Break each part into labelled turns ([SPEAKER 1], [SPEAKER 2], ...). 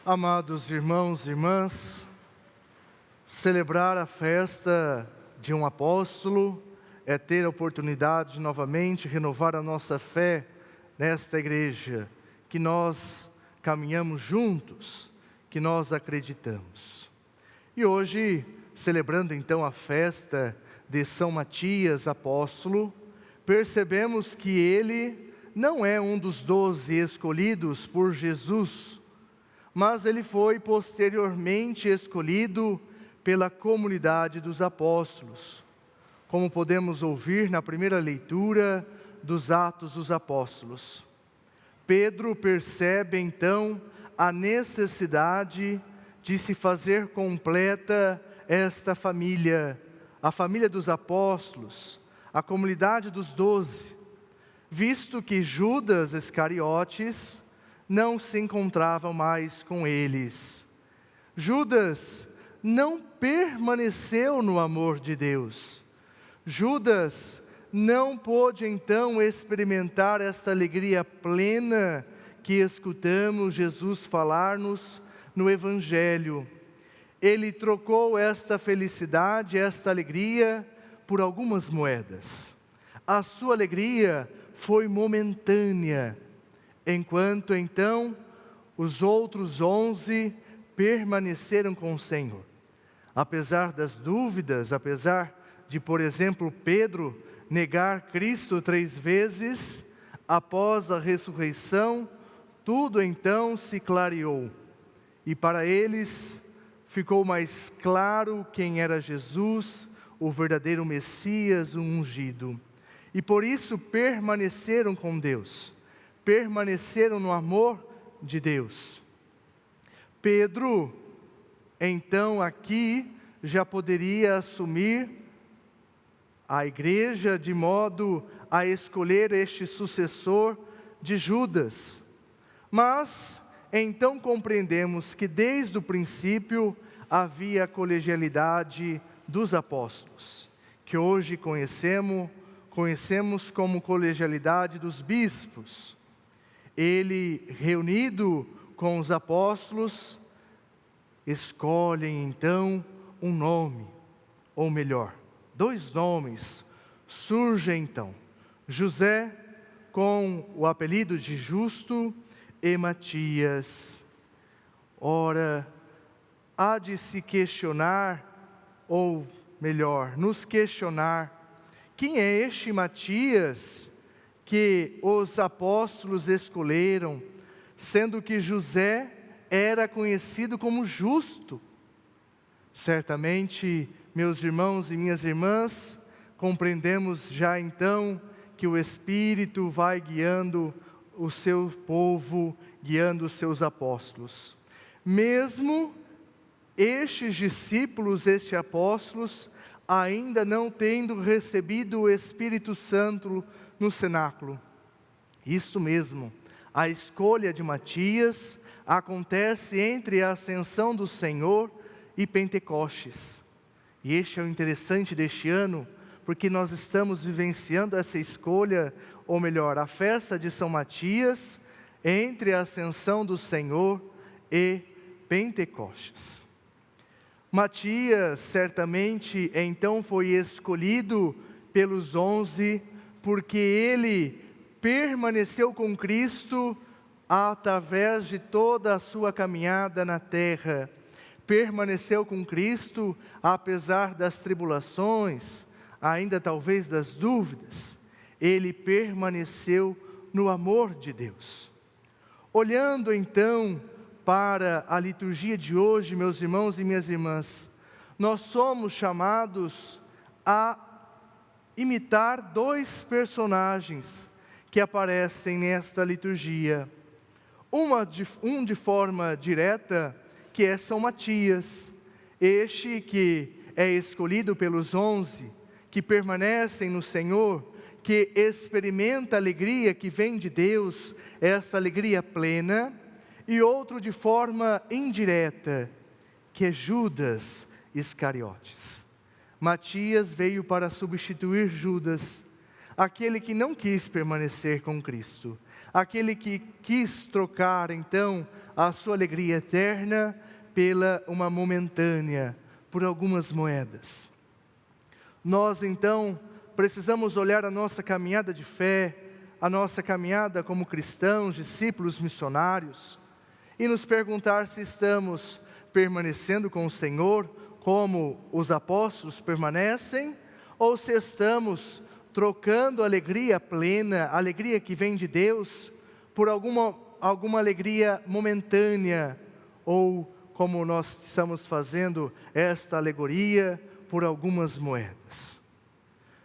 [SPEAKER 1] Amados irmãos e irmãs, celebrar a festa de um apóstolo é ter a oportunidade de novamente renovar a nossa fé nesta igreja, que nós caminhamos juntos, que nós acreditamos. E hoje, celebrando então a festa de São Matias apóstolo, percebemos que ele não é um dos 12 escolhidos por Jesus, mas ele foi posteriormente escolhido pela comunidade dos apóstolos, como podemos ouvir na primeira leitura dos Atos dos Apóstolos. Pedro percebe então a necessidade de se fazer completa esta família, a família dos apóstolos, a comunidade dos 12, visto que Judas Iscariotes não se encontrava mais com eles. Judas não permaneceu no amor de Deus. Judas não pôde então experimentar esta alegria plena que escutamos Jesus falar-nos no Evangelho. Ele trocou esta felicidade, esta alegria, por algumas moedas. A sua alegria foi momentânea, enquanto então os outros 11 permaneceram com o Senhor. Apesar das dúvidas, apesar de, por exemplo, Pedro negar Cristo 3 vezes, após a ressurreição, tudo então se clareou. E para eles ficou mais claro quem era Jesus, o verdadeiro Messias, o ungido. E por isso permaneceram com Deus. Permaneceram no amor de Deus. Pedro, então aqui, já poderia assumir a igreja de modo a escolher este sucessor de Judas. Mas, então compreendemos que desde o princípio havia a colegialidade dos apóstolos, que hoje conhecemos como colegialidade dos bispos. Ele, reunido com os apóstolos, escolhem então um nome, ou melhor, 2 nomes surgem então: José, com o apelido de Justo, e Matias. Ora, há de se questionar, ou melhor, nos questionar, quem é este Matias que os apóstolos escolheram, sendo que José era conhecido como justo? Certamente, meus irmãos e minhas irmãs, compreendemos já então que o Espírito vai guiando o seu povo, guiando os seus apóstolos. Mesmo estes discípulos, estes apóstolos, ainda não tendo recebido o Espírito Santo no cenáculo. Isto mesmo, a escolha de Matias acontece entre a ascensão do Senhor e Pentecostes. E este é o interessante deste ano, porque nós estamos vivenciando essa escolha, ou melhor, a festa de São Matias, entre a ascensão do Senhor e Pentecostes. Matias certamente então foi escolhido pelos 11, porque ele permaneceu com Cristo através de toda a sua caminhada na terra. Permaneceu com Cristo apesar das tribulações, ainda talvez das dúvidas. Ele permaneceu no amor de Deus. Olhando então para a liturgia de hoje, meus irmãos e minhas irmãs, nós somos chamados a imitar 2 personagens que aparecem nesta liturgia. Um de forma direta, que é São Matias, este que é escolhido pelos 11, que permanecem no Senhor, que experimenta a alegria que vem de Deus, essa alegria plena. E outro de forma indireta, que é Judas Iscariotes. Matias veio para substituir Judas, aquele que não quis permanecer com Cristo, aquele que quis trocar então a sua alegria eterna pela uma momentânea, por algumas moedas. Nós então precisamos olhar a nossa caminhada de fé, a nossa caminhada como cristãos, discípulos missionários, e nos perguntar se estamos permanecendo com o Senhor como os apóstolos permanecem, ou se estamos trocando a alegria plena, a alegria que vem de Deus, por alguma alegria momentânea, ou como nós estamos fazendo esta alegoria, por algumas moedas.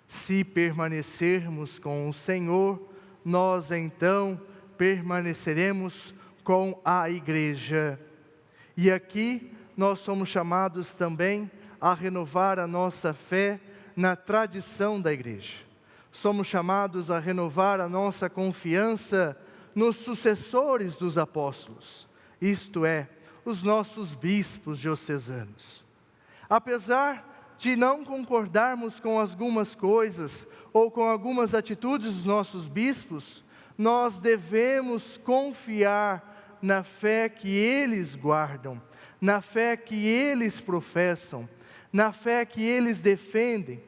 [SPEAKER 1] Se permanecermos com o Senhor, nós então permaneceremos com a igreja. E aqui nós somos chamados também a renovar a nossa fé na tradição da igreja. Somos chamados a renovar a nossa confiança nos sucessores dos apóstolos, isto é, os nossos bispos diocesanos. Apesar de não concordarmos com algumas coisas ou com algumas atitudes dos nossos bispos, nós devemos confiar na fé que eles guardam, na fé que eles professam, na fé que eles defendem.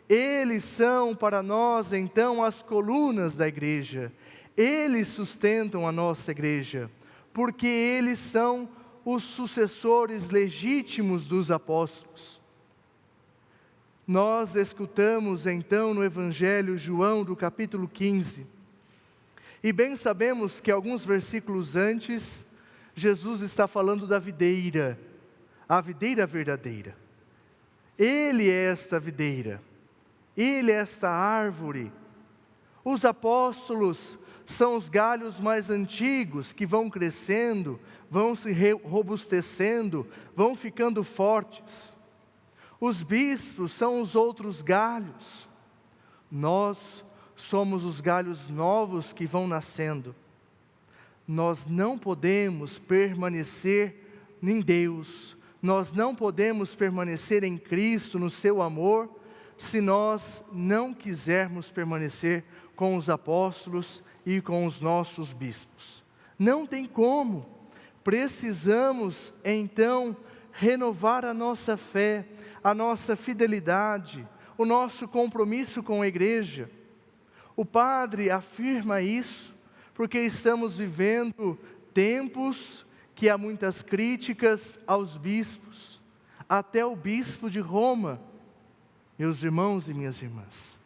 [SPEAKER 1] Eles são para nós então as colunas da igreja, eles sustentam a nossa igreja, porque eles são os sucessores legítimos dos apóstolos. Nós escutamos então no Evangelho João do capítulo 15, e bem sabemos que alguns versículos antes, Jesus está falando da videira, a videira verdadeira. Ele é esta videira, Ele é esta árvore. Os apóstolos são os galhos mais antigos que vão crescendo, vão se robustecendo, vão ficando fortes. Os bispos são os outros galhos. Nós somos os galhos novos que vão nascendo. Nós não podemos permanecer em Deus, nós não podemos permanecer em Cristo, no seu amor, se nós não quisermos permanecer com os apóstolos e com os nossos bispos. Não tem como. Precisamos então renovar a nossa fé, a nossa fidelidade, o nosso compromisso com a igreja. O padre afirma isso, porque estamos vivendo tempos que há muitas críticas aos bispos, até o bispo de Roma. Meus irmãos e minhas irmãs,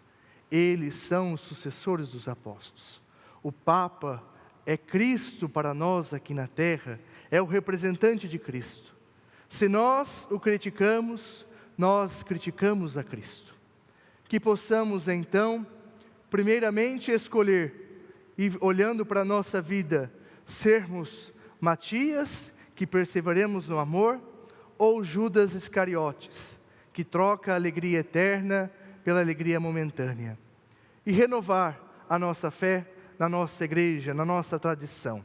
[SPEAKER 1] eles são os sucessores dos apóstolos. O Papa é Cristo para nós aqui na terra, é o representante de Cristo. Se nós o criticamos, nós criticamos a Cristo. Que possamos então, primeiramente escolher, e olhando para a nossa vida, sermos Matias, que perseveremos no amor, ou Judas Iscariotes, que troca a alegria eterna pela alegria momentânea. E renovar a nossa fé na nossa igreja, na nossa tradição,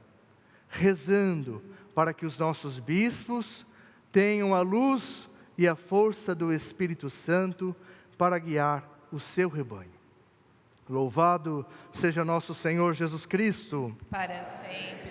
[SPEAKER 1] rezando para que os nossos bispos tenham a luz e a força do Espírito Santo para guiar o seu rebanho. Louvado seja nosso Senhor Jesus Cristo.
[SPEAKER 2] Para sempre.